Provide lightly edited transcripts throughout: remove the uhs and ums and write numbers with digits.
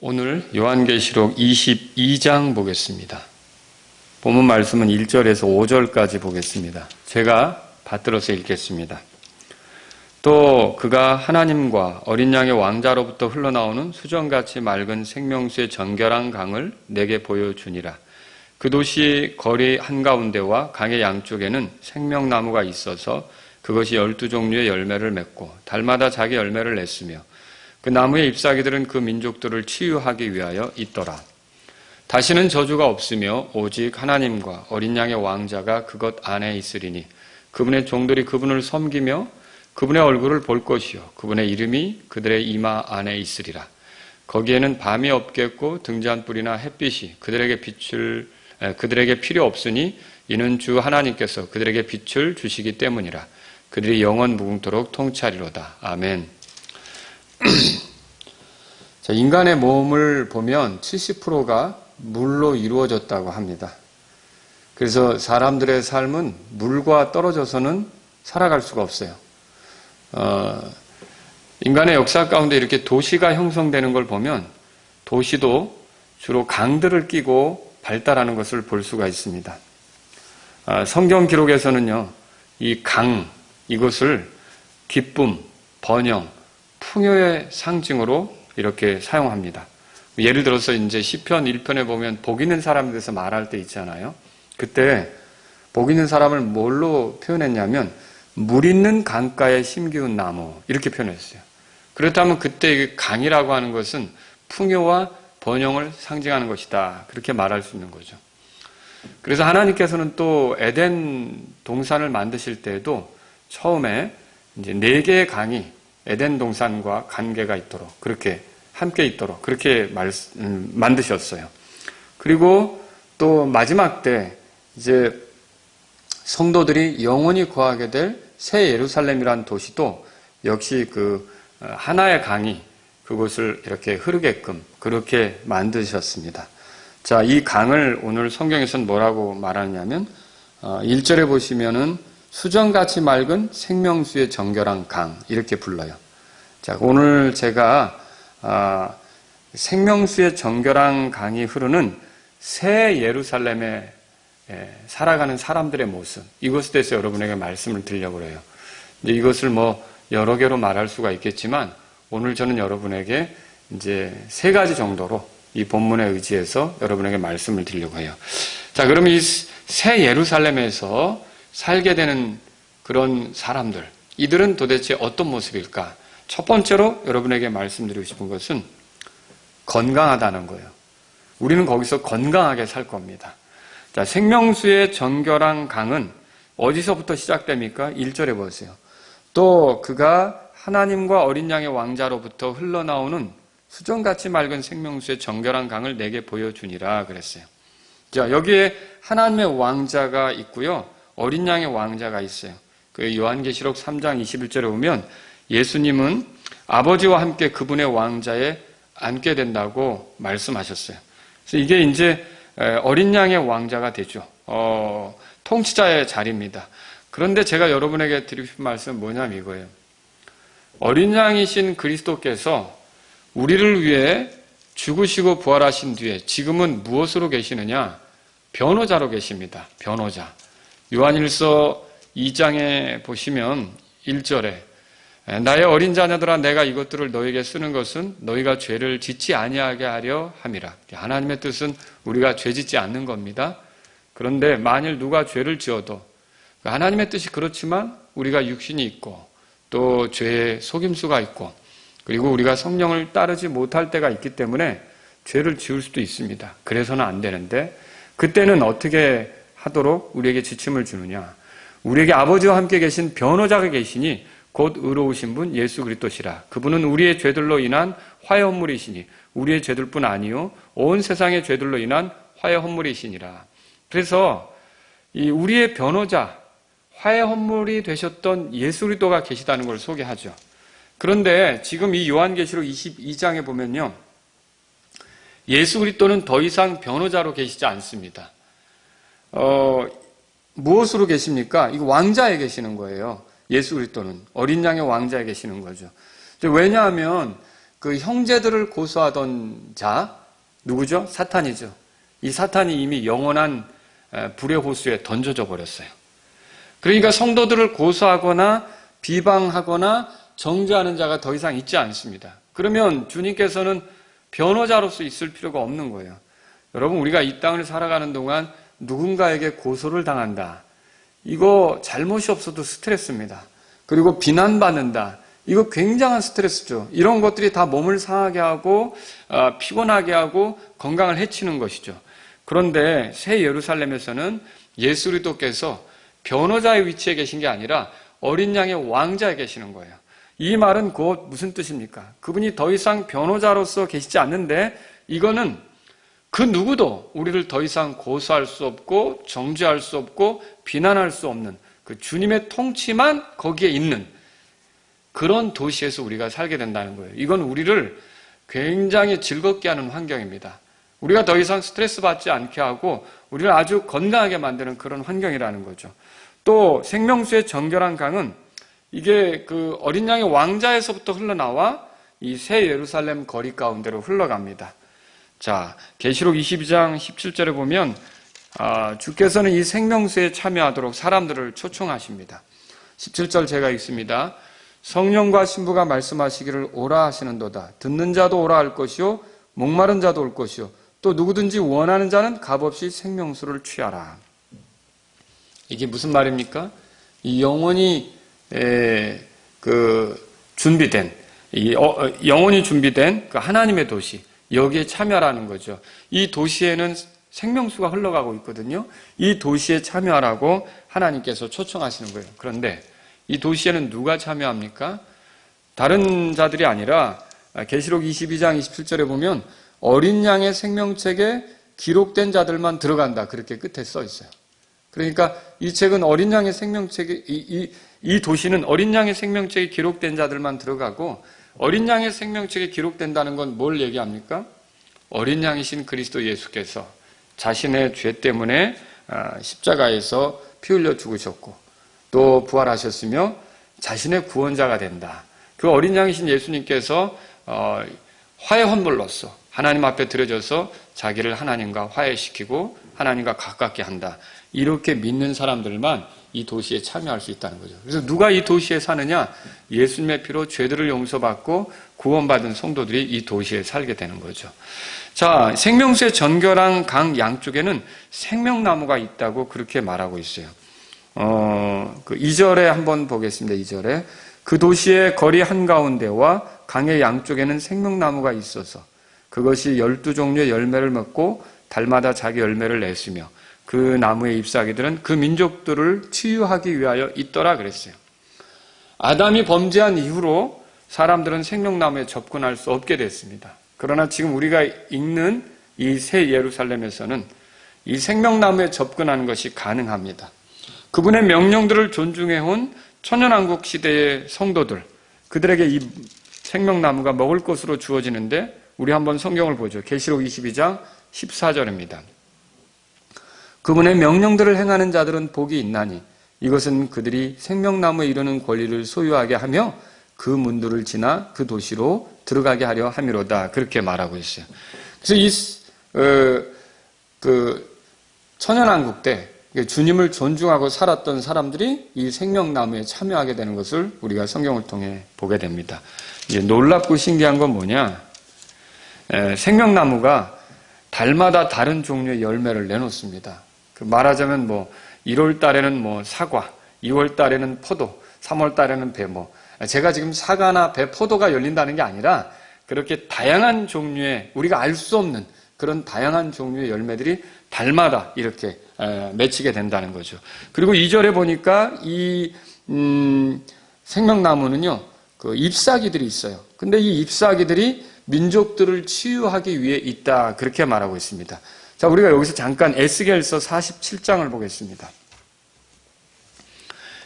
오늘 요한계시록 22장 보겠습니다. 본문 말씀은 1절에서 5절까지 보겠습니다. 제가 받들어서 읽겠습니다. 또 그가 하나님과 어린 양의 왕자로부터 흘러나오는 수정같이 맑은 생명수의 정결한 강을 내게 보여주니라. 그 도시 거리 한가운데와 강의 양쪽에는 생명나무가 있어서 그것이 12종류의 열매를 맺고 달마다 자기 열매를 냈으며 그 나무의 잎사귀들은 그 민족들을 치유하기 위하여 있더라. 다시는 저주가 없으며 오직 하나님과 어린 양의 왕자가 그것 안에 있으리니 그분의 종들이 그분을 섬기며 그분의 얼굴을 볼 것이요 그분의 이름이 그들의 이마 안에 있으리라. 거기에는 밤이 없겠고 등잔불이나 햇빛이 그들에게 필요 없으니 이는 주 하나님께서 그들에게 빛을 주시기 때문이라. 그들이 영원 무궁토록 통치하리로다. 아멘. 자, 인간의 몸을 보면 70%가 물로 이루어졌다고 합니다. 그래서 사람들의 삶은 물과 떨어져서는 살아갈 수가 없어요. 인간의 역사 가운데 이렇게 도시가 형성되는 걸 보면 도시도 주로 강들을 끼고 발달하는 것을 볼 수가 있습니다. 성경 기록에서는요, 이 강, 이것을 기쁨, 번영, 풍요의 상징으로 이렇게 사용합니다. 예를 들어서 이제 시편 1편에 보면 복 있는 사람에 대해서 말할 때 있잖아요. 그때 복 있는 사람을 뭘로 표현했냐면 물 있는 강가에 심기운 나무 이렇게 표현했어요. 그렇다면 그때 강이라고 하는 것은 풍요와 번영을 상징하는 것이다. 그렇게 말할 수 있는 거죠. 그래서 하나님께서는 또 에덴 동산을 만드실 때에도 처음에 이제 4개의 강이 에덴 동산과 관계가 있도록 그렇게 함께 있도록 그렇게 만드셨어요. 그리고 또 마지막 때 이제 성도들이 영원히 거하게 될 새 예루살렘이라는 도시도 역시 그 하나의 강이 그곳을 이렇게 흐르게끔 그렇게 만드셨습니다. 자, 이 강을 오늘 성경에서는 뭐라고 말하냐면 1절에 보시면은 수정같이 맑은 생명수의 정결한 강 이렇게 불러요. 자, 오늘 제가 생명수의 정결한 강이 흐르는 새 예루살렘에 살아가는 사람들의 모습 이것에 대해서 여러분에게 말씀을 드리려고 해요. 이것을 뭐 여러 개로 말할 수가 있겠지만 오늘 저는 여러분에게 이제 3가지 정도로 이 본문에 의지해서 여러분에게 말씀을 드리려고 해요. 자, 그럼 이 새 예루살렘에서 살게 되는 그런 사람들, 이들은 도대체 어떤 모습일까? 첫 번째로 여러분에게 말씀드리고 싶은 것은 건강하다는 거예요. 우리는 거기서 건강하게 살 겁니다. 자, 생명수의 정결한 강은 어디서부터 시작됩니까? 1절에 보세요. 또 그가 하나님과 어린 양의 왕자로부터 흘러나오는 수정같이 맑은 생명수의 정결한 강을 내게 보여주니라 그랬어요. 자, 여기에 하나님의 왕자가 있고요. 어린 양의 왕자가 있어요. 그 요한계시록 3장 21절에 보면 예수님은 아버지와 함께 그분의 왕자에 앉게 된다고 말씀하셨어요. 그래서 이게 이제 어린 양의 왕자가 되죠. 통치자의 자리입니다. 그런데 제가 여러분에게 드리고 싶은 말씀은 뭐냐면 이거예요. 어린 양이신 그리스도께서 우리를 위해 죽으시고 부활하신 뒤에 지금은 무엇으로 계시느냐? 변호자로 계십니다. 변호자. 요한일서 2장에 보시면 1절에 나의 어린 자녀들아 내가 이것들을 너에게 쓰는 것은 너희가 죄를 짓지 아니하게 하려 함이라. 하나님의 뜻은 우리가 죄 짓지 않는 겁니다. 그런데 만일 누가 죄를 지어도 하나님의 뜻이 그렇지만 우리가 육신이 있고 또 죄의 속임수가 있고 그리고 우리가 성령을 따르지 못할 때가 있기 때문에 죄를 지을 수도 있습니다. 그래서는 안 되는데 그때는 어떻게 하도록 우리에게 지침을 주느냐. 우리에게 아버지와 함께 계신 변호자가 계시니 곧 의로우신 분 예수 그리스도시라. 그분은 우리의 죄들로 인한 화해 헌물이시니 우리의 죄들뿐 아니요 온 세상의 죄들로 인한 화해 헌물이시니라. 그래서 이 우리의 변호자 화해 헌물이 되셨던 예수 그리스도가 계시다는 걸 소개하죠. 그런데 지금 이 요한계시록 22장에 보면요. 예수 그리스도는 더 이상 변호자로 계시지 않습니다. 무엇으로 계십니까? 이거 왕자에 계시는 거예요. 예수 그리스도는 어린 양의 왕자에 계시는 거죠. 왜냐하면 그 형제들을 고소하던 자, 누구죠? 사탄이죠. 이 사탄이 이미 영원한 불의 호수에 던져져 버렸어요. 그러니까 성도들을 고소하거나 비방하거나 정죄하는 자가 더 이상 있지 않습니다. 그러면 주님께서는 변호자로서 있을 필요가 없는 거예요. 여러분, 우리가 이 땅을 살아가는 동안 누군가에게 고소를 당한다. 이거 잘못이 없어도 스트레스입니다. 그리고 비난받는다. 이거 굉장한 스트레스죠. 이런 것들이 다 몸을 상하게 하고 피곤하게 하고 건강을 해치는 것이죠. 그런데 새 예루살렘에서는 예수 그리스도께서 변호자의 위치에 계신 게 아니라 어린 양의 왕자에 계시는 거예요. 이 말은 곧 무슨 뜻입니까? 그분이 더 이상 변호자로서 계시지 않는데 이거는 그 누구도 우리를 더 이상 고소할 수 없고 정죄할 수 없고 비난할 수 없는 그 주님의 통치만 거기에 있는 그런 도시에서 우리가 살게 된다는 거예요. 이건 우리를 굉장히 즐겁게 하는 환경입니다. 우리가 더 이상 스트레스 받지 않게 하고 우리를 아주 건강하게 만드는 그런 환경이라는 거죠. 또 생명수의 정결한 강은 이게 그 어린 양의 왕자에서부터 흘러나와 이 새 예루살렘 거리 가운데로 흘러갑니다. 자, 계시록 22장 17절에 보면 주께서는 이 생명수에 참여하도록 사람들을 초청하십니다. 17절 제가 읽습니다. 성령과 신부가 말씀하시기를 오라 하시는도다. 듣는 자도 오라 할 것이요 목마른 자도 올 것이요 또 누구든지 원하는 자는 값없이 생명수를 취하라. 이게 무슨 말입니까? 이 영원히 영원히 준비된 그 하나님의 도시, 여기에 참여하라는 거죠. 이 도시에는 생명수가 흘러가고 있거든요. 이 도시에 참여하라고 하나님께서 초청하시는 거예요. 그런데 이 도시에는 누가 참여합니까? 다른 자들이 아니라 계시록 22장 27절에 보면 어린 양의 생명책에 기록된 자들만 들어간다. 그렇게 끝에 써 있어요. 그러니까 이 책은 어린 양의 생명책에 이 도시는 어린 양의 생명책에 기록된 자들만 들어가고 어린 양의 생명책에 기록된다는 건 뭘 얘기합니까? 어린 양이신 그리스도 예수께서 자신의 죄 때문에 십자가에서 피 흘려 죽으셨고 또 부활하셨으며 자신의 구원자가 된다. 그 어린 양이신 예수님께서 화해 헌물로서 하나님 앞에 드려져서 자기를 하나님과 화해시키고 하나님과 가깝게 한다. 이렇게 믿는 사람들만 이 도시에 참여할 수 있다는 거죠. 그래서 누가 이 도시에 사느냐? 예수님의 피로 죄들을 용서받고 구원받은 성도들이 이 도시에 살게 되는 거죠. 자, 생명수의 전결한 강 양쪽에는 생명나무가 있다고 그렇게 말하고 있어요. 2절에 한번 보겠습니다. 2절에 그 도시의 거리 한가운데와 강의 양쪽에는 생명나무가 있어서 그것이 12종류의 열매를 맺고 달마다 자기 열매를 냈으며 그 나무의 잎사귀들은 그 민족들을 치유하기 위하여 있더라 그랬어요. 아담이 범죄한 이후로 사람들은 생명나무에 접근할 수 없게 됐습니다. 그러나 지금 우리가 읽는 이 새 예루살렘에서는 이 생명나무에 접근하는 것이 가능합니다. 그분의 명령들을 존중해온 천연왕국 시대의 성도들, 그들에게 이 생명나무가 먹을 것으로 주어지는데 우리 한번 성경을 보죠. 계시록 22장 14절입니다. 그분의 명령들을 행하는 자들은 복이 있나니 이것은 그들이 생명나무에 이르는 권리를 소유하게 하며 그 문들을 지나 그 도시로 들어가게 하려 함이로다. 그렇게 말하고 있어요. 그래서 천연왕국 때 주님을 존중하고 살았던 사람들이 이 생명나무에 참여하게 되는 것을 우리가 성경을 통해 보게 됩니다. 이제 놀랍고 신기한 건 뭐냐? 생명나무가 달마다 다른 종류의 열매를 내놓습니다. 말하자면 1월 달에는 사과, 2월 달에는 포도, 3월 달에는 배 제가 지금 사과나 배, 포도가 열린다는 게 아니라 그렇게 다양한 종류의 우리가 알 수 없는 그런 다양한 종류의 열매들이 달마다 이렇게 맺히게 된다는 거죠. 그리고 2절에 보니까 이 생명나무는요, 그 잎사귀들이 있어요. 근데 이 잎사귀들이 민족들을 치유하기 위해 있다. 그렇게 말하고 있습니다. 자, 우리가 여기서 잠깐 에스겔서 47장을 보겠습니다.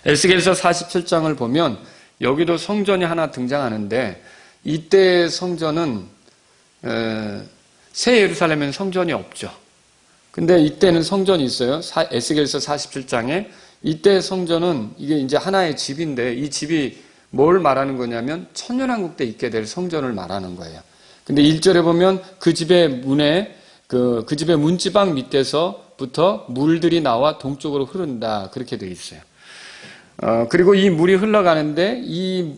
에스겔서 47장을 보면 여기도 성전이 하나 등장하는데 이때 성전은 새 예루살렘에는 성전이 없죠. 근데 이때는 성전이 있어요. 에스겔서 47장에 이때 성전은 이게 이제 하나의 집인데 이 집이 뭘 말하는 거냐면 천년왕국 때 있게 될 성전을 말하는 거예요. 근데 1절에 보면 그 집의 문에 그 집의 문지방 밑에서부터 물들이 나와 동쪽으로 흐른다. 그렇게 되어 있어요. 그리고 이 물이 흘러가는데 이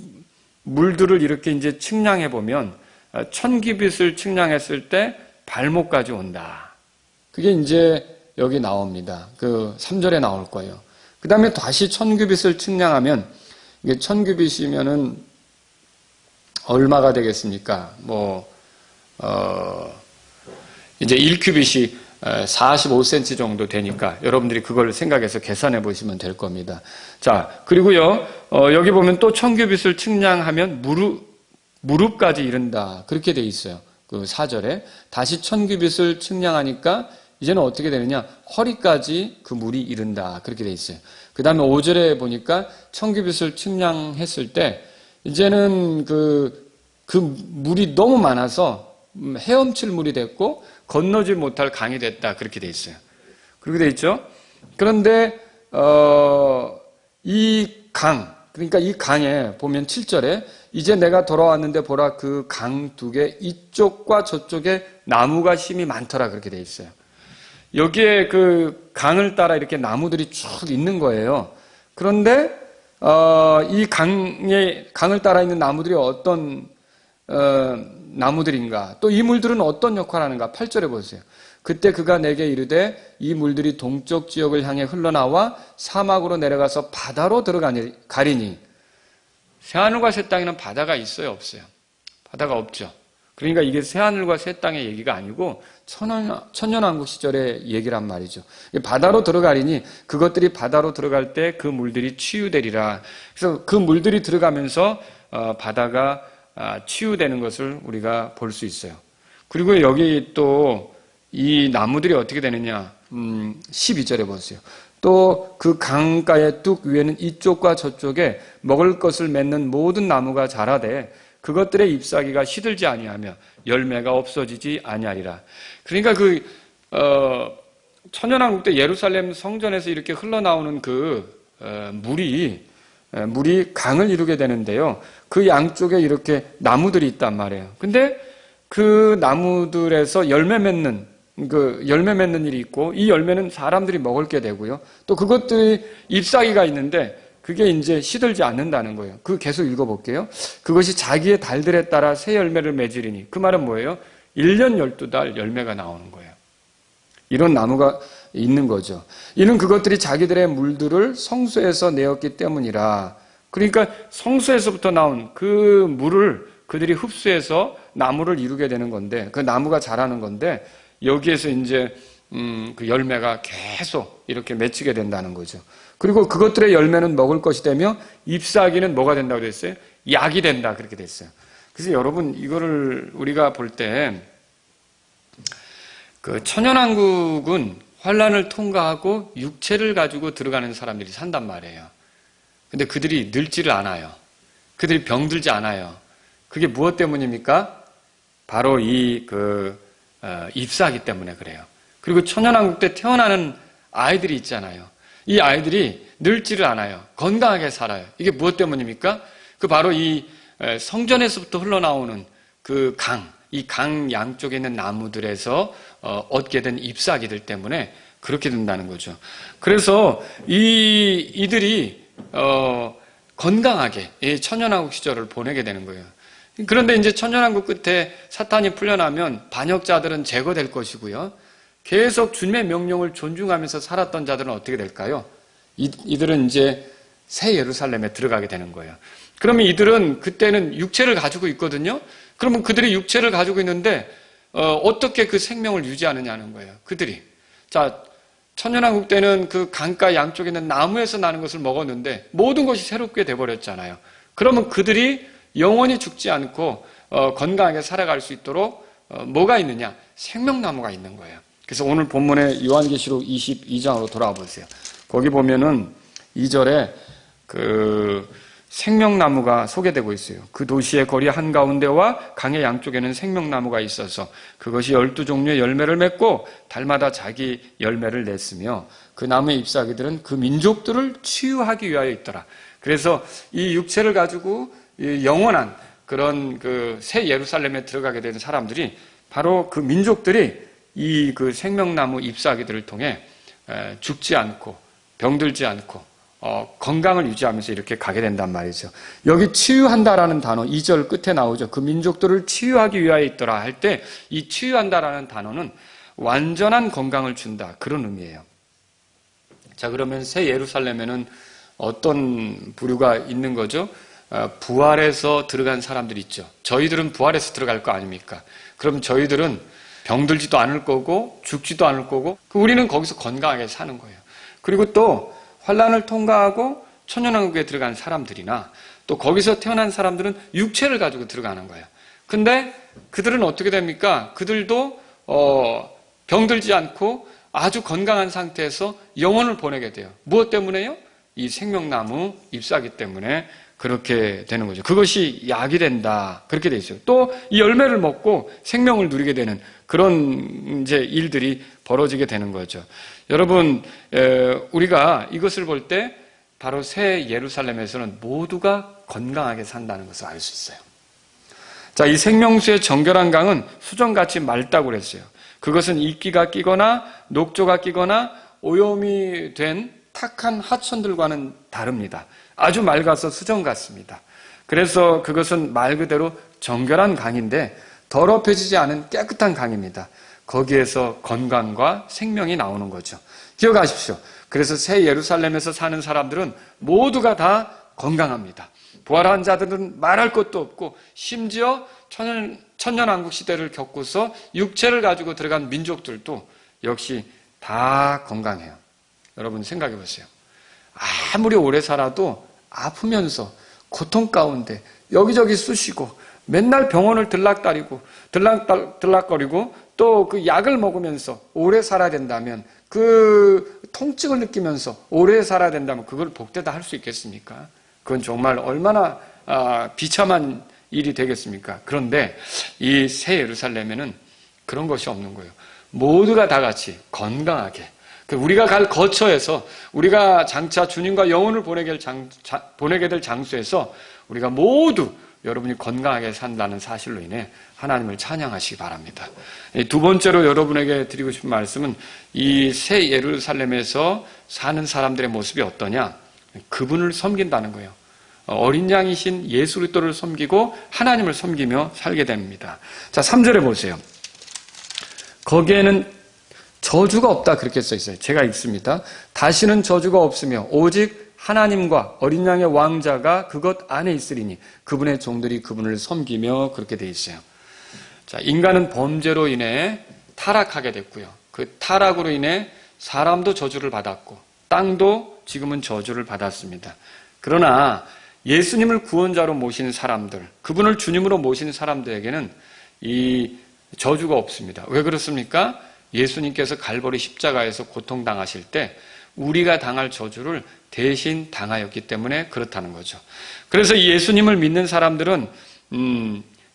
물들을 이렇게 이제 측량해 보면 1000규빗을 측량했을 때 발목까지 온다. 그게 이제 여기 나옵니다. 그 3절에 나올 거예요. 그 다음에 다시 1000규빗을 측량하면 이게 1000규빗이면은 얼마가 되겠습니까? 이제 1규빗이 45cm 정도 되니까 여러분들이 그걸 생각해서 계산해 보시면 될 겁니다. 자, 그리고요, 여기 보면 또 1000규빗을 측량하면 무릎까지 이른다. 그렇게 돼 있어요. 그 4절에. 다시 1000규빗을 측량하니까 이제는 어떻게 되느냐? 허리까지 그 물이 이른다. 그렇게 돼 있어요. 그 다음에 5절에 보니까 1000규빗을 측량했을 때 이제는 그 물이 너무 많아서 헤엄칠 물이 됐고 건너지 못할 강이 됐다. 그렇게 돼 있어요. 그렇게 돼 있죠? 그런데 이 강, 그러니까 이 강에 보면 7절에 이제 내가 돌아왔는데 보라 그 강 두 개 이쪽과 저쪽에 나무가 심이 많더라. 그렇게 돼 있어요. 여기에 그 강을 따라 이렇게 나무들이 쭉 있는 거예요. 그런데 이 강을 따라 있는 나무들이 어떤 나무들인가? 또 이 물들은 어떤 역할을 하는가? 8절에 보세요. 그때 그가 내게 이르되 이 물들이 동쪽 지역을 향해 흘러나와 사막으로 내려가서 바다로 가리니 새하늘과 새 땅에는 바다가 있어요? 없어요? 바다가 없죠. 그러니까 이게 새하늘과 새 땅의 얘기가 아니고 천년왕국 시절의 얘기란 말이죠. 바다로 들어가리니 그것들이 바다로 들어갈 때 그 물들이 치유되리라. 그래서 그 물들이 들어가면서 바다가 치유되는 것을 우리가 볼 수 있어요. 그리고 여기 또 이 나무들이 어떻게 되느냐 12절에 보세요. 또 그 강가의 뚝 위에는 이쪽과 저쪽에 먹을 것을 맺는 모든 나무가 자라되 그것들의 잎사귀가 시들지 아니하며 열매가 없어지지 아니하리라. 그러니까 천년왕국 때 예루살렘 성전에서 이렇게 흘러나오는 물이 강을 이루게 되는데요. 그 양쪽에 이렇게 나무들이 있단 말이에요. 근데 그 나무들에서 열매 맺는 일이 있고 이 열매는 사람들이 먹을 게 되고요. 또 그것들이 잎사귀가 있는데 그게 이제 시들지 않는다는 거예요. 그거 계속 읽어볼게요. 그것이 자기의 달들에 따라 새 열매를 맺으리니 그 말은 뭐예요? 1년 12달 열매가 나오는 거예요. 이런 나무가 있는 거죠. 이는 그것들이 자기들의 물들을 성소에서 내었기 때문이라. 그러니까 성소에서부터 나온 그 물을 그들이 흡수해서 나무를 이루게 되는 건데 그 나무가 자라는 건데 여기에서 이제 그 열매가 계속 이렇게 맺히게 된다는 거죠. 그리고 그것들의 열매는 먹을 것이 되며 잎사귀는 뭐가 된다고 됐어요? 약이 된다. 그렇게 됐어요. 그래서 여러분 이거를 우리가 볼 때 그 천년왕국은 환란을 통과하고 육체를 가지고 들어가는 사람들이 산단 말이에요. 근데 그들이 늙지를 않아요. 그들이 병들지 않아요. 그게 무엇 때문입니까? 바로 잎사귀 때문에 그래요. 그리고 천년왕국 때 태어나는 아이들이 있잖아요. 이 아이들이 늙지를 않아요. 건강하게 살아요. 이게 무엇 때문입니까? 바로 이 성전에서부터 흘러나오는 이 강 양쪽에 있는 나무들에서 얻게 된 잎사귀들 때문에 그렇게 된다는 거죠. 그래서 이들이 건강하게 이 천년왕국 시절을 보내게 되는 거예요. 그런데 이제 천년왕국 끝에 사탄이 풀려나면 반역자들은 제거될 것이고요. 계속 주님의 명령을 존중하면서 살았던 자들은 어떻게 될까요? 이들은 이제 새 예루살렘에 들어가게 되는 거예요. 그러면 이들은 그때는 육체를 가지고 있거든요. 그러면 그들이 육체를 가지고 있는데 어떻게 그 생명을 유지하느냐는 거예요. 그들이. 자, 천년왕국 때는 그 강가 양쪽에 있는 나무에서 나는 것을 먹었는데 모든 것이 새롭게 돼버렸잖아요. 그러면 그들이 영원히 죽지 않고 건강하게 살아갈 수 있도록 뭐가 있느냐? 생명나무가 있는 거예요. 그래서 오늘 본문의 요한계시록 22장으로 돌아와 보세요. 거기 보면은 2절에 생명나무가 소개되고 있어요. 그 도시의 거리 한가운데와 강의 양쪽에는 생명나무가 있어서 그것이 12종류의 열매를 맺고 달마다 자기 열매를 냈으며 그 나무의 잎사귀들은 그 민족들을 치유하기 위하여 있더라. 그래서 이 육체를 가지고 영원한 그런 그 새 예루살렘에 들어가게 되는 사람들이 바로 그 민족들이 이 그 생명나무 잎사귀들을 통해 죽지 않고 병들지 않고 건강을 유지하면서 이렇게 가게 된단 말이죠. 여기 치유한다라는 단어 2절 끝에 나오죠. 그 민족들을 치유하기 위하여 있더라 할 때 이 치유한다라는 단어는 완전한 건강을 준다 그런 의미예요. 자, 그러면 새 예루살렘에는 어떤 부류가 있는 거죠? 부활해서 들어간 사람들이 있죠. 저희들은 부활해서 들어갈 거 아닙니까? 그럼 저희들은 병들지도 않을 거고 죽지도 않을 거고 우리는 거기서 건강하게 사는 거예요. 그리고 또 환난을 통과하고 천년왕국에 들어간 사람들이나 또 거기서 태어난 사람들은 육체를 가지고 들어가는 거예요. 근데 그들은 어떻게 됩니까? 그들도 병들지 않고 아주 건강한 상태에서 영혼을 보내게 돼요. 무엇 때문에요? 이 생명나무 잎사귀 때문에 그렇게 되는 거죠. 그것이 약이 된다. 그렇게 돼 있어요. 또 이 열매를 먹고 생명을 누리게 되는 그런 이제 일들이 벌어지게 되는 거죠. 여러분, 우리가 이것을 볼 때 바로 새 예루살렘에서는 모두가 건강하게 산다는 것을 알 수 있어요. 자, 이 생명수의 정결한 강은 수정같이 맑다고 그랬어요. 그것은 이끼가 끼거나 녹조가 끼거나 오염이 된 탁한 하천들과는 다릅니다. 아주 맑아서 수정 같습니다. 그래서 그것은 말 그대로 정결한 강인데 더럽혀지지 않은 깨끗한 강입니다. 거기에서 건강과 생명이 나오는 거죠. 기억하십시오. 그래서 새 예루살렘에서 사는 사람들은 모두가 다 건강합니다. 부활한 자들은 말할 것도 없고 심지어 천년왕국 시대를 겪고서 육체를 가지고 들어간 민족들도 역시 다 건강해요. 여러분 생각해 보세요. 아무리 오래 살아도 아프면서 고통 가운데 여기저기 쑤시고 맨날 병원을 들락거리고 또 그 약을 먹으면서 오래 살아야 된다면 그 통증을 느끼면서 오래 살아야 된다면 그걸 복되다 할 수 있겠습니까? 그건 정말 얼마나 비참한 일이 되겠습니까? 그런데 이 새 예루살렘에는 그런 것이 없는 거예요. 모두가 다 같이 건강하게 우리가 갈 거처에서 우리가 장차 주님과 영혼을 보내게 될 장소에서 우리가 모두 여러분이 건강하게 산다는 사실로 인해 하나님을 찬양하시기 바랍니다. 두 번째로 여러분에게 드리고 싶은 말씀은 이 새 예루살렘에서 사는 사람들의 모습이 어떠냐? 그분을 섬긴다는 거예요. 어린 양이신 예수 그리스도를 섬기고 하나님을 섬기며 살게 됩니다. 자, 3절에 보세요. 거기에는 저주가 없다 그렇게 써 있어요. 제가 읽습니다. 다시는 저주가 없으며 오직 하나님과 어린 양의 왕자가 그것 안에 있으리니 그분의 종들이 그분을 섬기며 그렇게 돼 있어요. 자, 인간은 범죄로 인해 타락하게 됐고요. 그 타락으로 인해 사람도 저주를 받았고 땅도 지금은 저주를 받았습니다. 그러나 예수님을 구원자로 모신 사람들, 그분을 주님으로 모신 사람들에게는 이 저주가 없습니다. 왜 그렇습니까? 예수님께서 갈보리 십자가에서 고통당하실 때 우리가 당할 저주를 대신 당하였기 때문에 그렇다는 거죠. 그래서 예수님을 믿는 사람들은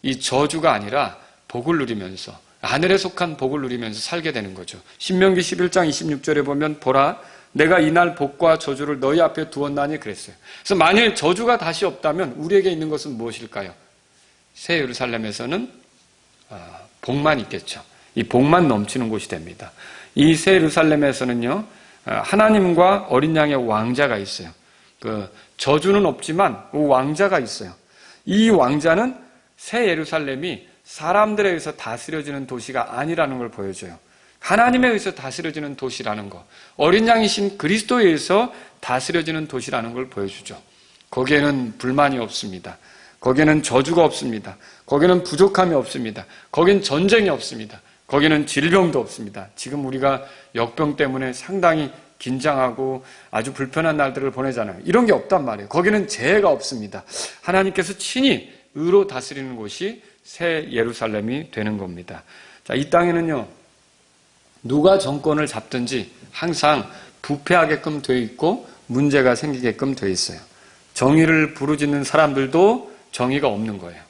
이 저주가 아니라 복을 누리면서 하늘에 속한 복을 누리면서 살게 되는 거죠. 신명기 11장 26절에 보면 보라 내가 이날 복과 저주를 너희 앞에 두었나니 그랬어요. 그래서 만일 저주가 다시 없다면 우리에게 있는 것은 무엇일까요? 새 예루살렘에서는 복만 있겠죠. 이 복만 넘치는 곳이 됩니다. 이 새 예루살렘에서는요, 하나님과 어린 양의 왕자가 있어요. 그 저주는 없지만 왕자가 있어요. 이 왕자는 새 예루살렘이 사람들에 의해서 다스려지는 도시가 아니라는 걸 보여줘요. 하나님에 의해서 다스려지는 도시라는 것, 어린 양이신 그리스도에 의해서 다스려지는 도시라는 걸 보여주죠. 거기에는 불만이 없습니다. 거기에는 저주가 없습니다. 거기에는 부족함이 없습니다. 거기는 전쟁이 없습니다. 거기는 질병도 없습니다. 지금 우리가 역병 때문에 상당히 긴장하고 아주 불편한 날들을 보내잖아요. 이런 게 없단 말이에요. 거기는 재해가 없습니다. 하나님께서 친히 의로 다스리는 곳이 새 예루살렘이 되는 겁니다. 자, 이 땅에는요, 누가 정권을 잡든지 항상 부패하게끔 되어 있고 문제가 생기게끔 되어 있어요. 정의를 부르짖는 사람들도 정의가 없는 거예요.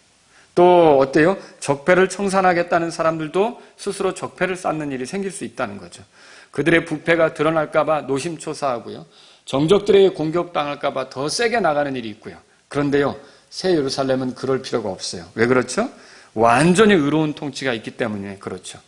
또 어때요? 적폐를 청산하겠다는 사람들도 스스로 적폐를 쌓는 일이 생길 수 있다는 거죠. 그들의 부패가 드러날까 봐 노심초사하고요. 정적들에게 공격당할까봐 더 세게 나가는 일이 있고요. 그런데요, 새 예루살렘은 그럴 필요가 없어요. 왜 그렇죠? 완전히 의로운 통치가 있기 때문에 그렇죠.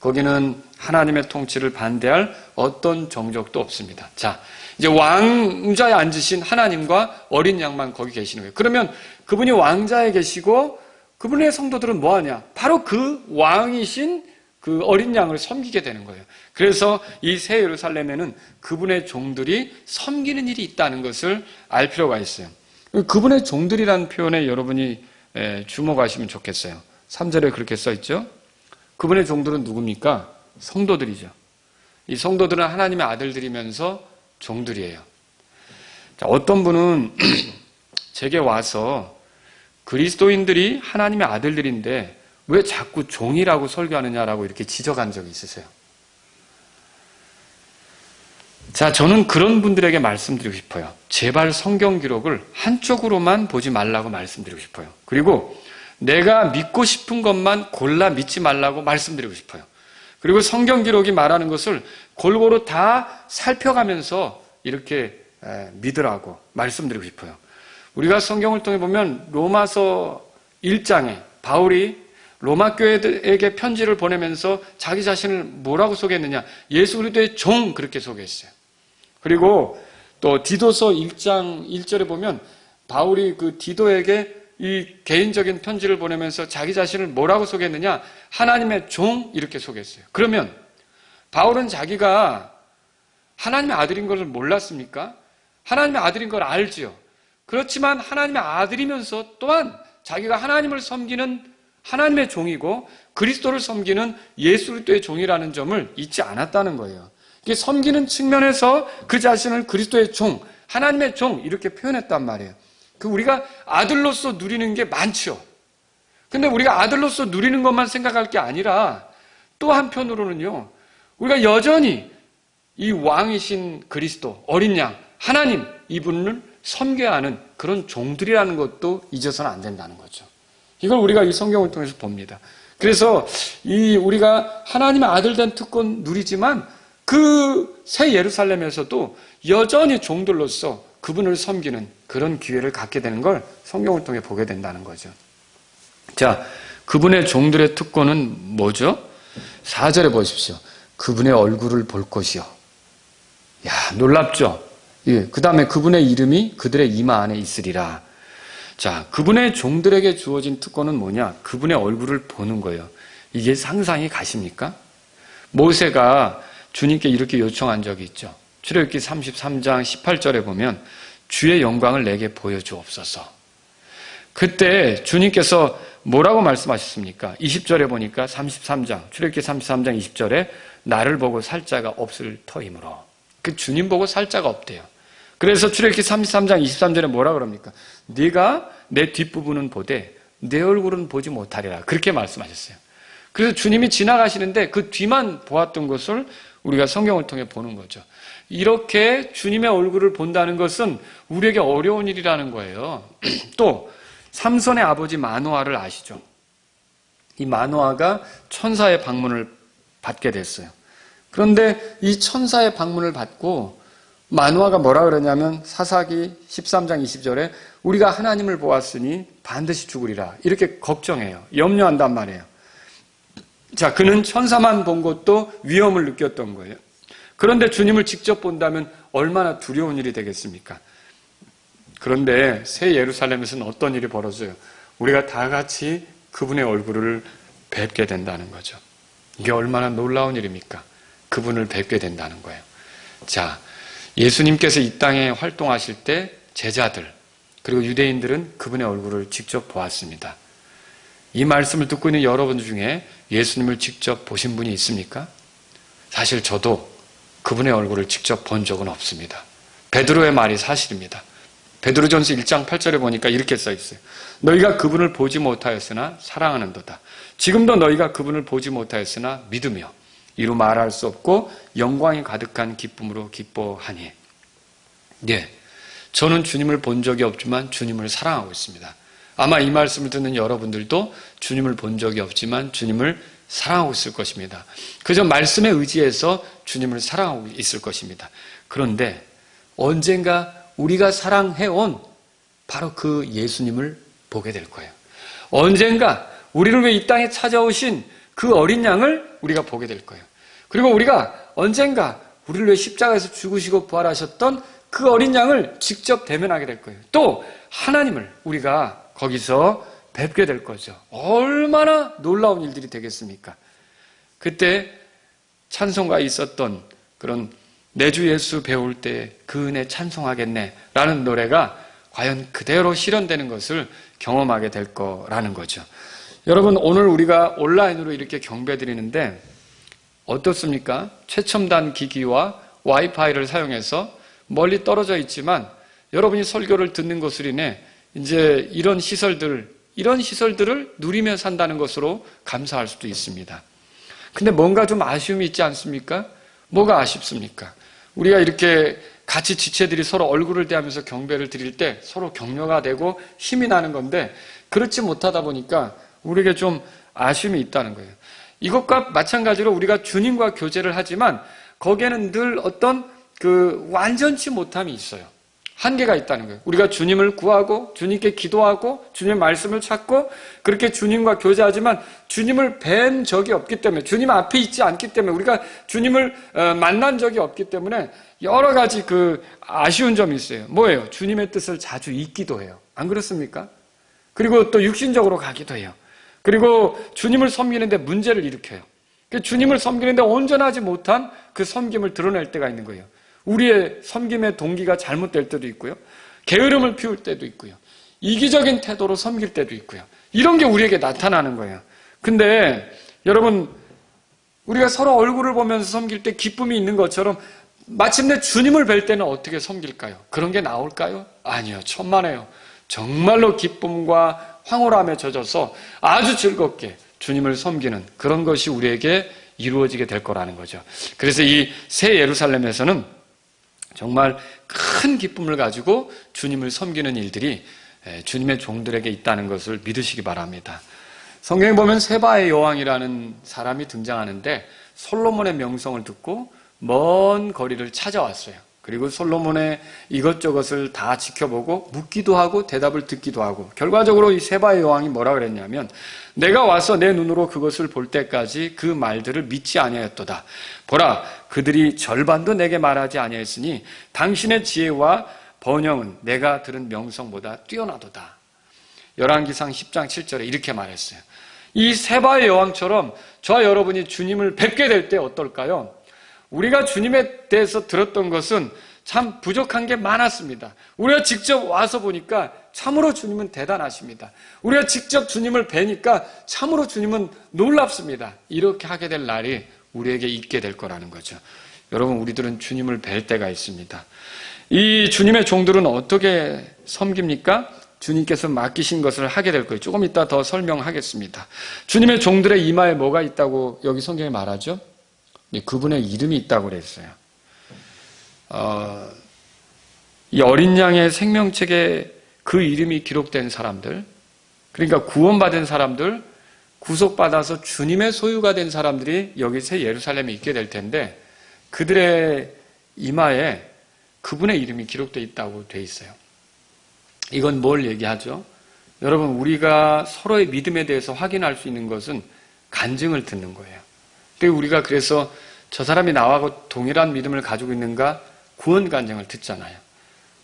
거기는 하나님의 통치를 반대할 어떤 정적도 없습니다. 자, 이제 왕자에 앉으신 하나님과 어린 양만 거기 계시는 거예요. 그러면 그분이 왕자에 계시고 그분의 성도들은 뭐 하냐? 바로 그 왕이신 그 어린 양을 섬기게 되는 거예요. 그래서 이 새 예루살렘에는 그분의 종들이 섬기는 일이 있다는 것을 알 필요가 있어요. 그분의 종들이라는 표현에 여러분이 주목하시면 좋겠어요. 3절에 그렇게 써 있죠. 그분의 종들은 누굽니까? 성도들이죠. 이 성도들은 하나님의 아들들이면서 종들이에요. 자, 어떤 분은 제게 와서 그리스도인들이 하나님의 아들들인데 왜 자꾸 종이라고 설교하느냐라고 이렇게 지적한 적이 있으세요. 자, 저는 그런 분들에게 말씀드리고 싶어요. 제발 성경 기록을 한쪽으로만 보지 말라고 말씀드리고 싶어요. 그리고 내가 믿고 싶은 것만 골라 믿지 말라고 말씀드리고 싶어요. 그리고 성경 기록이 말하는 것을 골고루 다 살펴가면서 이렇게 믿으라고 말씀드리고 싶어요. 우리가 성경을 통해 보면 로마서 1장에 바울이 로마 교회에게 편지를 보내면서 자기 자신을 뭐라고 소개했느냐? 예수 그리스도의 종 그렇게 소개했어요. 그리고 또 디도서 1장 1절에 보면 바울이 그 디도에게 이 개인적인 편지를 보내면서 자기 자신을 뭐라고 소개했느냐? 하나님의 종 이렇게 소개했어요. 그러면 바울은 자기가 하나님의 아들인 것을 몰랐습니까? 하나님의 아들인 걸 알지요. 그렇지만 하나님의 아들이면서 또한 자기가 하나님을 섬기는 하나님의 종이고 그리스도를 섬기는 예수 그리스도의 종이라는 점을 잊지 않았다는 거예요. 이게 섬기는 측면에서 그 자신을 그리스도의 종, 하나님의 종 이렇게 표현했단 말이에요. 그 우리가 아들로서 누리는 게 많죠. 근데 우리가 아들로서 누리는 것만 생각할 게 아니라 또 한편으로는요, 우리가 여전히 이 왕이신 그리스도, 어린 양, 하나님 이분을 섬겨야 하는 그런 종들이라는 것도 잊어서는 안 된다는 거죠. 이걸 우리가 이 성경을 통해서 봅니다. 그래서 우리가 하나님의 아들 된 특권 누리지만 그 새 예루살렘에서도 여전히 종들로서 그분을 섬기는 그런 기회를 갖게 되는 걸 성경을 통해 보게 된다는 거죠. 자, 그분의 종들의 특권은 뭐죠? 4절에 보십시오. 그분의 얼굴을 볼 것이요. 야, 놀랍죠? 예, 그 다음에 그분의 이름이 그들의 이마 안에 있으리라. 자, 그분의 종들에게 주어진 특권은 뭐냐? 그분의 얼굴을 보는 거예요. 이게 상상이 가십니까? 모세가 주님께 이렇게 요청한 적이 있죠. 출애굽기 33장 18절에 보면 주의 영광을 내게 보여주옵소서. 그때 주님께서 뭐라고 말씀하셨습니까? 20절에 보니까 33장, 출애굽기 33장 20절에 나를 보고 살 자가 없을 터이므로. 그 주님 보고 살 자가 없대요. 그래서 출애굽기 33장 23절에 뭐라 그럽니까? 네가 내 뒷부분은 보되 내 얼굴은 보지 못하리라. 그렇게 말씀하셨어요. 그래서 주님이 지나가시는데 그 뒤만 보았던 것을 우리가 성경을 통해 보는 거죠. 이렇게 주님의 얼굴을 본다는 것은 우리에게 어려운 일이라는 거예요. 또 삼손의 아버지 마노아를 아시죠? 이 마노아가 천사의 방문을 받게 됐어요. 그런데 이 천사의 방문을 받고 마노아가 뭐라 그러냐면 사사기 13장 20절에 우리가 하나님을 보았으니 반드시 죽으리라. 이렇게 걱정해요. 염려한단 말이에요. 자, 그는 천사만 본 것도 위험을 느꼈던 거예요. 그런데 주님을 직접 본다면 얼마나 두려운 일이 되겠습니까? 그런데 새 예루살렘에서는 어떤 일이 벌어져요? 우리가 다 같이 그분의 얼굴을 뵙게 된다는 거죠. 이게 얼마나 놀라운 일입니까? 그분을 뵙게 된다는 거예요. 자, 예수님께서 이 땅에 활동하실 때 제자들 그리고 유대인들은 그분의 얼굴을 직접 보았습니다. 이 말씀을 듣고 있는 여러분 중에 예수님을 직접 보신 분이 있습니까? 사실 저도 그분의 얼굴을 직접 본 적은 없습니다. 베드로의 말이 사실입니다. 베드로전서 1장 8절에 보니까 이렇게 써 있어요. 너희가 그분을 보지 못하였으나 사랑하는도다. 지금도 너희가 그분을 보지 못하였으나 믿으며 이루 말할 수 없고 영광이 가득한 기쁨으로 기뻐하니. 네, 저는 주님을 본 적이 없지만 주님을 사랑하고 있습니다. 아마 이 말씀을 듣는 여러분들도 주님을 본 적이 없지만 주님을 사랑하고 있을 것입니다. 그저 말씀에 의지해서 주님을 사랑하고 있을 것입니다. 그런데 언젠가 우리가 사랑해온 바로 그 예수님을 보게 될 거예요. 언젠가 우리를 위해 이 땅에 찾아오신 그 어린 양을 우리가 보게 될 거예요. 그리고 우리가 언젠가 우리를 위해 십자가에서 죽으시고 부활하셨던 그 어린 양을 직접 대면하게 될 거예요. 또 하나님을 우리가 거기서 뵙게 될 거죠. 얼마나 놀라운 일들이 되겠습니까? 그때 찬송가에 있었던 그런 내 주 예수 배울 때 그 은혜 찬송하겠네 라는 노래가 과연 그대로 실현되는 것을 경험하게 될 거라는 거죠. 여러분, 오늘 우리가 온라인으로 이렇게 경배드리는데 어떻습니까? 최첨단 기기와 와이파이를 사용해서 멀리 떨어져 있지만 여러분이 설교를 듣는 것으로 인해 이제 이런 시설들을 누리며 산다는 것으로 감사할 수도 있습니다. 근데 뭔가 좀 아쉬움이 있지 않습니까? 뭐가 아쉽습니까? 우리가 이렇게 같이 지체들이 서로 얼굴을 대하면서 경배를 드릴 때 서로 격려가 되고 힘이 나는 건데 그렇지 못하다 보니까 우리에게 좀 아쉬움이 있다는 거예요. 이것과 마찬가지로 우리가 주님과 교제를 하지만 거기에는 늘 어떤 그 완전치 못함이 있어요. 한계가 있다는 거예요. 우리가 주님을 구하고 주님께 기도하고 주님의 말씀을 찾고 그렇게 주님과 교제하지만 주님을 뵌 적이 없기 때문에 주님 앞에 있지 않기 때문에 우리가 주님을 만난 적이 없기 때문에 여러 가지 그 아쉬운 점이 있어요. 뭐예요? 주님의 뜻을 자주 잊기도 해요. 안 그렇습니까? 그리고 또 육신적으로 가기도 해요. 그리고 주님을 섬기는데 문제를 일으켜요. 주님을 섬기는데 온전하지 못한 그 섬김을 드러낼 때가 있는 거예요. 우리의 섬김의 동기가 잘못될 때도 있고요. 게으름을 피울 때도 있고요. 이기적인 태도로 섬길 때도 있고요. 이런 게 우리에게 나타나는 거예요. 근데 여러분, 우리가 서로 얼굴을 보면서 섬길 때 기쁨이 있는 것처럼 마침내 주님을 뵐 때는 어떻게 섬길까요? 그런 게 나올까요? 아니요. 천만에요. 정말로 기쁨과 황홀함에 젖어서 아주 즐겁게 주님을 섬기는 그런 것이 우리에게 이루어지게 될 거라는 거죠. 그래서 이 새 예루살렘에서는 정말 큰 기쁨을 가지고 주님을 섬기는 일들이 주님의 종들에게 있다는 것을 믿으시기 바랍니다. 성경에 보면 세바의 여왕이라는 사람이 등장하는데 솔로몬의 명성을 듣고 먼 거리를 찾아왔어요. 그리고 솔로몬의 이것저것을 다 지켜보고 묻기도 하고 대답을 듣기도 하고 결과적으로 이 세바의 여왕이 뭐라 그랬냐면 내가 와서 내 눈으로 그것을 볼 때까지 그 말들을 믿지 아니하였도다. 보라, 그들이 절반도 내게 말하지 아니하였으니 당신의 지혜와 번영은 내가 들은 명성보다 뛰어나도다. 열왕기상 10장 7절에 이렇게 말했어요. 이 세바의 여왕처럼 저와 여러분이 주님을 뵙게 될 때 어떨까요? 우리가 주님에 대해서 들었던 것은 참 부족한 게 많았습니다. 우리가 직접 와서 보니까 참으로 주님은 대단하십니다. 우리가 직접 주님을 뵈니까 참으로 주님은 놀랍습니다. 이렇게 하게 될 날이 우리에게 있게 될 거라는 거죠. 여러분, 우리들은 주님을 뵐 때가 있습니다. 이 주님의 종들은 어떻게 섬깁니까? 주님께서 맡기신 것을 하게 될 거예요. 조금 이따 더 설명하겠습니다. 주님의 종들의 이마에 뭐가 있다고 여기 성경에 말하죠? 그분의 이름이 있다고 그랬어요. 이 어린 양의 생명책에 그 이름이 기록된 사람들, 그러니까 구원받은 사람들, 구속받아서 주님의 소유가 된 사람들이 여기 새 예루살렘에 있게 될 텐데 그들의 이마에 그분의 이름이 기록되어 있다고 돼 있어요. 이건 뭘 얘기하죠? 여러분, 우리가 서로의 믿음에 대해서 확인할 수 있는 것은 간증을 듣는 거예요. 우리가 그래서 저 사람이 나하고 동일한 믿음을 가지고 있는가 구원 간증을 듣잖아요.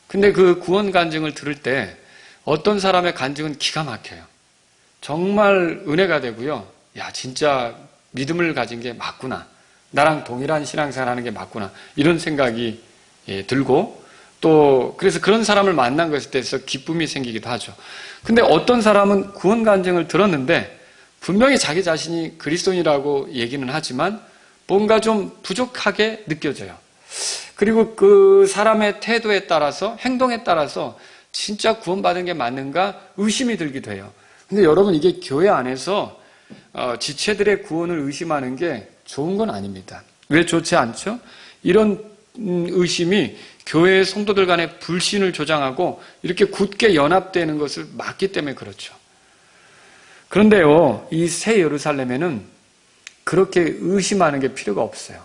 근데 그 구원 간증을 들을 때 어떤 사람의 간증은 기가 막혀요. 정말 은혜가 되고요. 야, 진짜 믿음을 가진 게 맞구나. 나랑 동일한 신앙생활하는 게 맞구나. 이런 생각이 들고 또 그래서 그런 사람을 만난 것에 대해서 기쁨이 생기기도 하죠. 근데 어떤 사람은 구원 간증을 들었는데 분명히 자기 자신이 그리스도인이라고 얘기는 하지만 뭔가 좀 부족하게 느껴져요. 그리고 그 사람의 태도에 따라서 행동에 따라서 진짜 구원받은 게 맞는가 의심이 들기도 해요. 근데 여러분, 이게 교회 안에서 지체들의 구원을 의심하는 게 좋은 건 아닙니다. 왜 좋지 않죠? 이런 의심이 교회의 성도들 간의 불신을 조장하고 이렇게 굳게 연합되는 것을 막기 때문에 그렇죠. 그런데요, 이 새 예루살렘에는 그렇게 의심하는 게 필요가 없어요.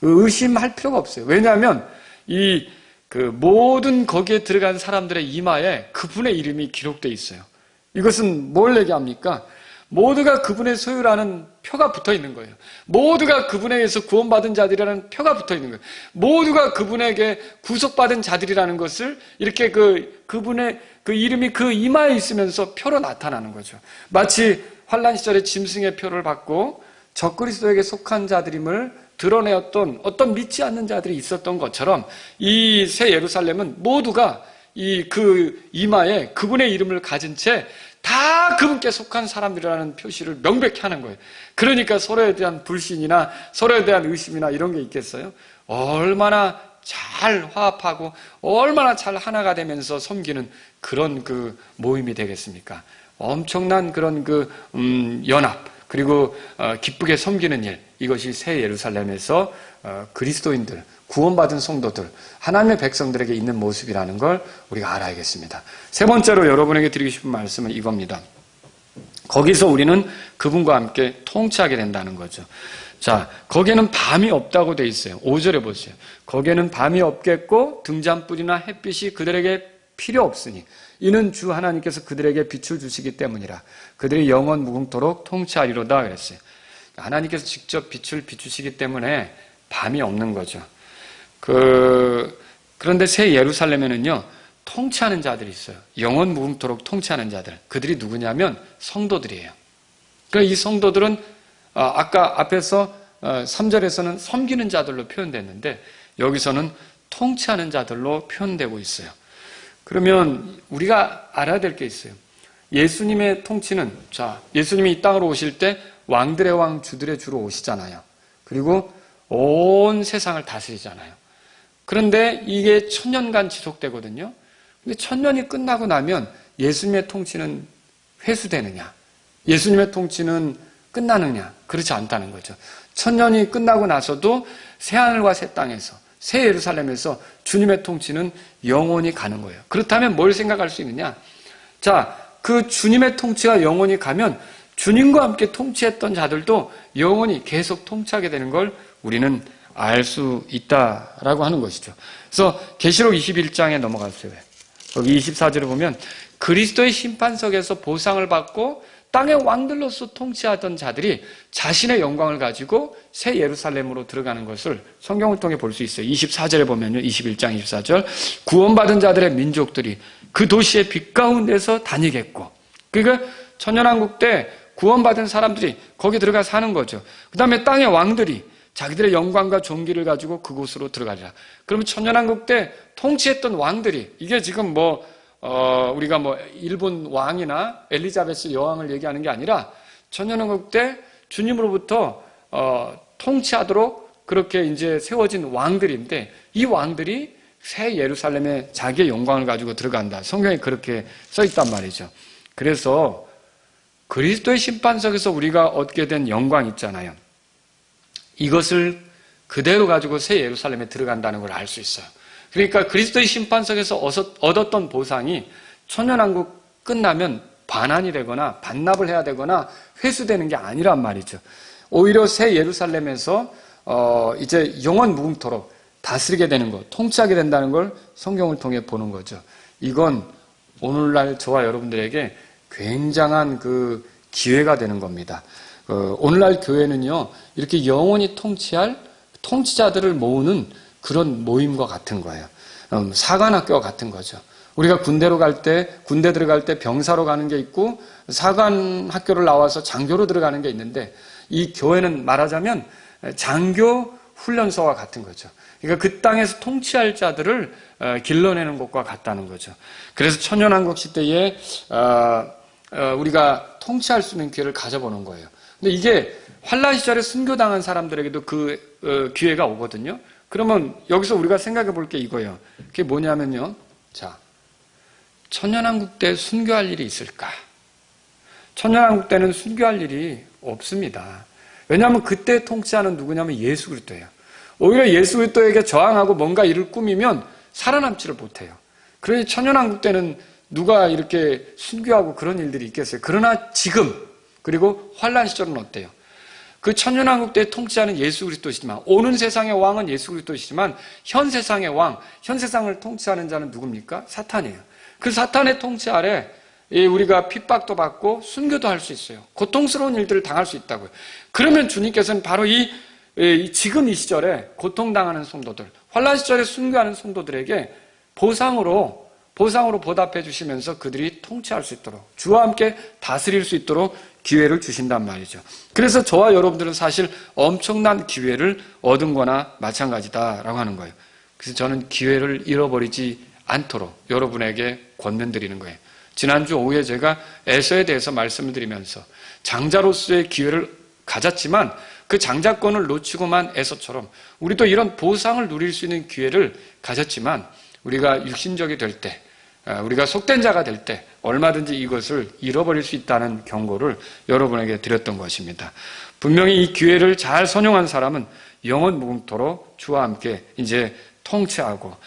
의심할 필요가 없어요. 왜냐하면 이 그 모든 거기에 들어간 사람들의 이마에 그분의 이름이 기록되어 있어요. 이것은 뭘 얘기합니까? 모두가 그분의 소유라는 표가 붙어 있는 거예요. 모두가 그분에게서 구원받은 자들이라는 표가 붙어 있는 거예요. 모두가 그분에게 구속받은 자들이라는 것을 이렇게 그분의 그 이름이 그 이마에 있으면서 표로 나타나는 거죠. 마치 환란 시절에 짐승의 표를 받고 적그리스도에게 속한 자들임을 드러내었던 어떤 믿지 않는 자들이 있었던 것처럼 이 새 예루살렘은 모두가 그 이마에 그분의 이름을 가진 채 다 그분께 속한 사람들이라는 표시를 명백히 하는 거예요. 그러니까 서로에 대한 불신이나 서로에 대한 의심이나 이런 게 있겠어요? 얼마나 잘 화합하고 얼마나 잘 하나가 되면서 섬기는 그런 그 모임이 되겠습니까? 엄청난 그런 연합, 그리고 기쁘게 섬기는 일, 이것이 새 예루살렘에서 그리스도인들, 구원받은 성도들, 하나님의 백성들에게 있는 모습이라는 걸 우리가 알아야겠습니다. 세 번째로 여러분에게 드리고 싶은 말씀은 이겁니다. 거기서 우리는 그분과 함께 통치하게 된다는 거죠. 자, 거기에는 밤이 없다고 돼 있어요. 5절에 보세요. 거기에는 밤이 없겠고 등잔불이나 햇빛이 그들에게 필요 없으니 이는 주 하나님께서 그들에게 빛을 주시기 때문이라. 그들이 영원 무궁토록 통치하리로다 그랬어요. 하나님께서 직접 빛을 비추시기 때문에 밤이 없는 거죠. 그런데 새 예루살렘에는요, 통치하는 자들이 있어요. 영원 무궁토록 통치하는 자들. 그들이 누구냐면 성도들이에요. 그러니까 이 성도들은 아까 앞에서 3절에서는 섬기는 자들로 표현됐는데 여기서는 통치하는 자들로 표현되고 있어요. 그러면 우리가 알아야 될 게 있어요. 예수님의 통치는, 예수님이 이 땅으로 오실 때 왕들의 왕, 주들의 주로 오시잖아요. 그리고 온 세상을 다스리잖아요. 그런데 이게 1000년간 지속되거든요. 근데 1000년이 끝나고 나면 예수님의 통치는 회수되느냐? 예수님의 통치는 끝나느냐? 그렇지 않다는 거죠. 1000년이 끝나고 나서도 새하늘과 새 땅에서, 새 예루살렘에서 주님의 통치는 영원히 가는 거예요. 그렇다면 뭘 생각할 수 있느냐? 그 주님의 통치가 영원히 가면 주님과 함께 통치했던 자들도 영원히 계속 통치하게 되는 걸 우리는 알 수 있다라고 하는 것이죠. 그래서 계시록 21장에 넘어가세요. 여기 24절을 보면 그리스도의 심판석에서 보상을 받고 땅의 왕들로서 통치하던 자들이 자신의 영광을 가지고 새 예루살렘으로 들어가는 것을 성경을 통해 볼 수 있어요. 24절에 보면요. 21장 24절 구원받은 자들의 민족들이 그 도시의 빛 가운데서 다니겠고, 그러니까 천년왕국 때 구원받은 사람들이 거기 들어가 사는 거죠. 그 다음에 땅의 왕들이 자기들의 영광과 존귀를 가지고 그곳으로 들어가리라. 그러면 천년왕국 때 통치했던 왕들이, 이게 지금 우리가 일본 왕이나 엘리자베스 여왕을 얘기하는 게 아니라 천년왕국 때 주님으로부터 통치하도록 그렇게 이제 세워진 왕들인데 이 왕들이 새 예루살렘에 자기의 영광을 가지고 들어간다. 성경에 그렇게 써 있단 말이죠. 그래서 그리스도의 심판석에서 우리가 얻게 된 영광 있잖아요. 이것을 그대로 가지고 새 예루살렘에 들어간다는 걸 알 수 있어요. 그러니까 그리스도의 심판석에서 얻었던 보상이 천년왕국 끝나면 반환이 되거나 반납을 해야 되거나 회수되는 게 아니란 말이죠. 오히려 새 예루살렘에서 이제 영원 무궁토록 다스리게 되는 것, 통치하게 된다는 걸 성경을 통해 보는 거죠. 이건 오늘날 저와 여러분들에게 굉장한 그 기회가 되는 겁니다. 오늘날 교회는요, 이렇게 영원히 통치할 통치자들을 모으는 그런 모임과 같은 거예요. 사관학교와 같은 거죠. 우리가 군대 들어갈 때 병사로 가는 게 있고, 사관학교를 나와서 장교로 들어가는 게 있는데, 이 교회는 말하자면 장교 훈련소와 같은 거죠. 그러니까 그 땅에서 통치할 자들을 길러내는 것과 같다는 거죠. 그래서 천년왕국 시대에 우리가 통치할 수 있는 기회를 가져보는 거예요. 근데 이게 환란 시절에 순교당한 사람들에게도 그 기회가 오거든요. 그러면 여기서 우리가 생각해 볼 게 이거예요. 그게 뭐냐면요. 천년왕국 때 순교할 일이 있을까? 천년왕국 때는 순교할 일이 없습니다. 왜냐하면 그때 통치하는 누구냐면 예수 그리스도예요. 오히려 예수 그리스도에게 저항하고 뭔가 일을 꾸미면 살아남지를 못해요. 그러니 천년왕국 때는 누가 이렇게 순교하고 그런 일들이 있겠어요. 그러나 지금, 그리고 환란 시절은 어때요? 그 천년왕국 때 통치하는 예수 그리스도시지만, 오는 세상의 왕은 예수 그리스도시지만, 현 세상의 왕, 현 세상을 통치하는 자는 누굽니까? 사탄이에요. 그 사탄의 통치 아래 우리가 핍박도 받고 순교도 할 수 있어요. 고통스러운 일들을 당할 수 있다고요. 그러면 주님께서는 바로 지금 이 시절에 고통당하는 성도들, 환난 시절에 순교하는 성도들에게 보상으로 보답해 주시면서 그들이 통치할 수 있도록, 주와 함께 다스릴 수 있도록 기회를 주신단 말이죠. 그래서 저와 여러분들은 사실 엄청난 기회를 얻은 거나 마찬가지다라고 하는 거예요. 그래서 저는 기회를 잃어버리지 않도록 여러분에게 권면드리는 거예요. 지난주 오후에 제가 에서에 대해서 말씀을 드리면서 장자로서의 기회를 가졌지만 그 장자권을 놓치고만 에서처럼 우리도 이런 보상을 누릴 수 있는 기회를 가졌지만 우리가 육신적이 될 때, 우리가 속된 자가 될 때 얼마든지 이것을 잃어버릴 수 있다는 경고를 여러분에게 드렸던 것입니다. 분명히 이 기회를 잘 선용한 사람은 영원 무궁토록 주와 함께 이제 통치하고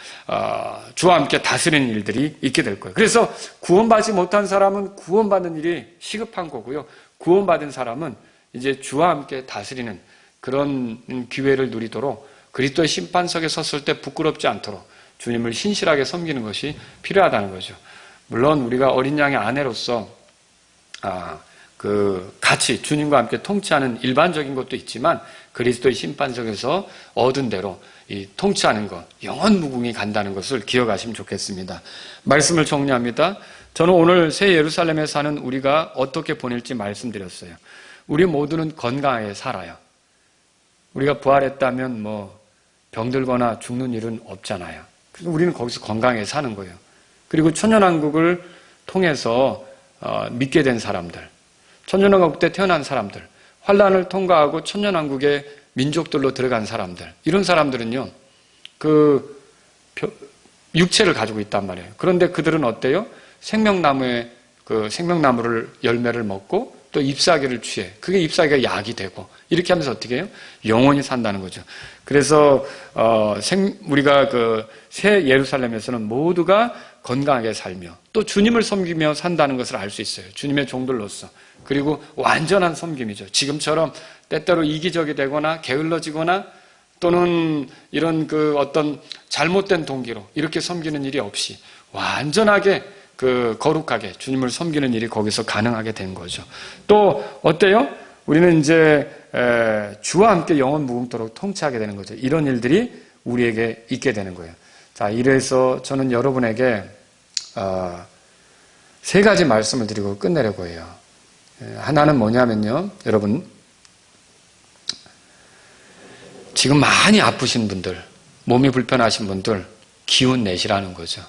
주와 함께 다스리는 일들이 있게 될 거예요. 그래서 구원받지 못한 사람은 구원받는 일이 시급한 거고요. 구원받은 사람은 이제 주와 함께 다스리는 그런 기회를 누리도록 그리스도의 심판석에 섰을 때 부끄럽지 않도록 주님을 신실하게 섬기는 것이 필요하다는 거죠. 물론 우리가 어린 양의 아내로서 같이 주님과 함께 통치하는 일반적인 것도 있지만 그리스도의 심판석에서 얻은 대로 이 통치하는 것, 영원 무궁히 간다는 것을 기억하시면 좋겠습니다. 말씀을 정리합니다. 저는 오늘 새 예루살렘에 사는 우리가 어떻게 보낼지 말씀드렸어요. 우리 모두는 건강하게 살아요. 우리가 부활했다면 병들거나 죽는 일은 없잖아요. 그래서 우리는 거기서 건강하게 사는 거예요. 그리고 천년왕국을 통해서 믿게 된 사람들, 천년왕국 때 태어난 사람들, 환란을 통과하고 천년왕국의 민족들로 들어간 사람들, 이런 사람들은요, 육체를 가지고 있단 말이에요. 그런데 그들은 어때요? 생명나무의 생명나무를 열매를 먹고 또 잎사귀를 취해. 그게 잎사귀가 약이 되고 이렇게 하면서 어떻게 해요? 영원히 산다는 거죠. 그래서 우리가 새 예루살렘에서는 모두가 건강하게 살며 또 주님을 섬기며 산다는 것을 알 수 있어요. 주님의 종들로서. 그리고 완전한 섬김이죠. 지금처럼 때때로 이기적이 되거나 게을러지거나 또는 이런 어떤 잘못된 동기로 이렇게 섬기는 일이 없이 완전하게 거룩하게 주님을 섬기는 일이 거기서 가능하게 된 거죠. 또 어때요? 우리는 이제 주와 함께 영원 무궁토록 통치하게 되는 거죠. 이런 일들이 우리에게 있게 되는 거예요. 자, 이래서 저는 여러분에게 세 가지 말씀을 드리고 끝내려고 해요. 하나는 뭐냐면요, 여러분, 지금 많이 아프신 분들, 몸이 불편하신 분들 기운 내시라는 거죠.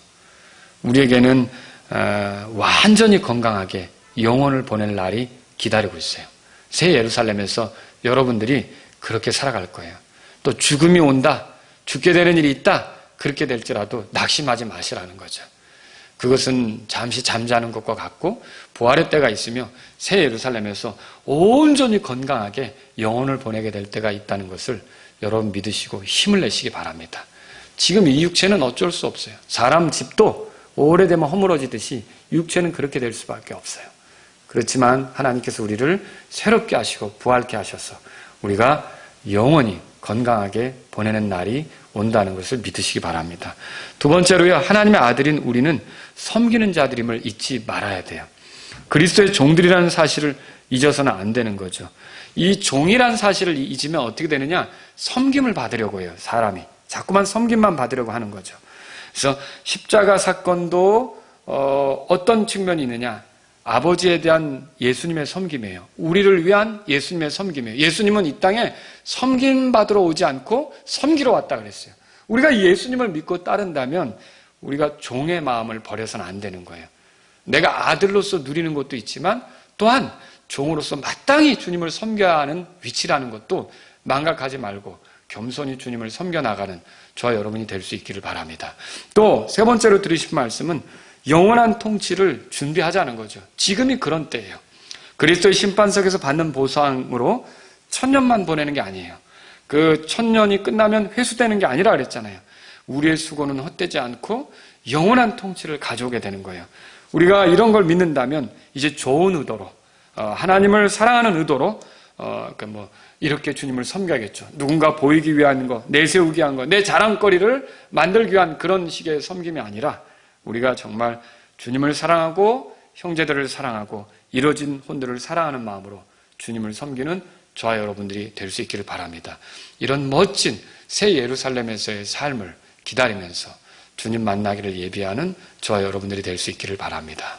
우리에게는 완전히 건강하게 영혼을 보낼 날이 기다리고 있어요. 새 예루살렘에서 여러분들이 그렇게 살아갈 거예요. 또 죽음이 온다, 죽게 되는 일이 있다, 그렇게 될지라도 낙심하지 마시라는 거죠. 그것은 잠시 잠자는 것과 같고 부활의 때가 있으며 새 예루살렘에서 온전히 건강하게 영혼을 보내게 될 때가 있다는 것을 여러분 믿으시고 힘을 내시기 바랍니다. 지금 이 육체는 어쩔 수 없어요. 사람 집도 오래되면 허물어지듯이 육체는 그렇게 될 수밖에 없어요. 그렇지만 하나님께서 우리를 새롭게 하시고 부활케 하셔서 우리가 영원히 건강하게 보내는 날이 온다는 것을 믿으시기 바랍니다. 두 번째로요, 하나님의 아들인 우리는 섬기는 자들임을 잊지 말아야 돼요. 그리스도의 종들이라는 사실을 잊어서는 안 되는 거죠. 이 종이란 사실을 잊으면 어떻게 되느냐? 섬김을 받으려고 해요. 사람이 자꾸만 섬김만 받으려고 하는 거죠. 그래서 십자가 사건도 어떤 측면이 있느냐? 아버지에 대한 예수님의 섬김이에요. 우리를 위한 예수님의 섬김이에요. 예수님은 이 땅에 섬김받으러 오지 않고 섬기러 왔다 그랬어요. 우리가 예수님을 믿고 따른다면 우리가 종의 마음을 버려서는 안 되는 거예요. 내가 아들로서 누리는 것도 있지만 또한 종으로서 마땅히 주님을 섬겨야 하는 위치라는 것도 망각하지 말고 겸손히 주님을 섬겨나가는 저와 여러분이 될 수 있기를 바랍니다. 또 세 번째로 드리신 말씀은 영원한 통치를 준비하자는 거죠. 지금이 그런 때예요. 그리스도의 심판석에서 받는 보상으로 1000년만 보내는 게 아니에요. 그 1000년이 끝나면 회수되는 게 아니라 그랬잖아요. 우리의 수고는 헛되지 않고 영원한 통치를 가져오게 되는 거예요. 우리가 이런 걸 믿는다면 이제 좋은 의도로, 하나님을 사랑하는 의도로 이렇게 주님을 섬겨야겠죠. 누군가 보이기 위한 거, 내세우기 위한 거, 내 자랑거리를 만들기 위한 그런 식의 섬김이 아니라 우리가 정말 주님을 사랑하고 형제들을 사랑하고 이루어진 혼들을 사랑하는 마음으로 주님을 섬기는 저와 여러분들이 될 수 있기를 바랍니다. 이런 멋진 새 예루살렘에서의 삶을 기다리면서 주님 만나기를 예비하는 저와 여러분들이 될 수 있기를 바랍니다.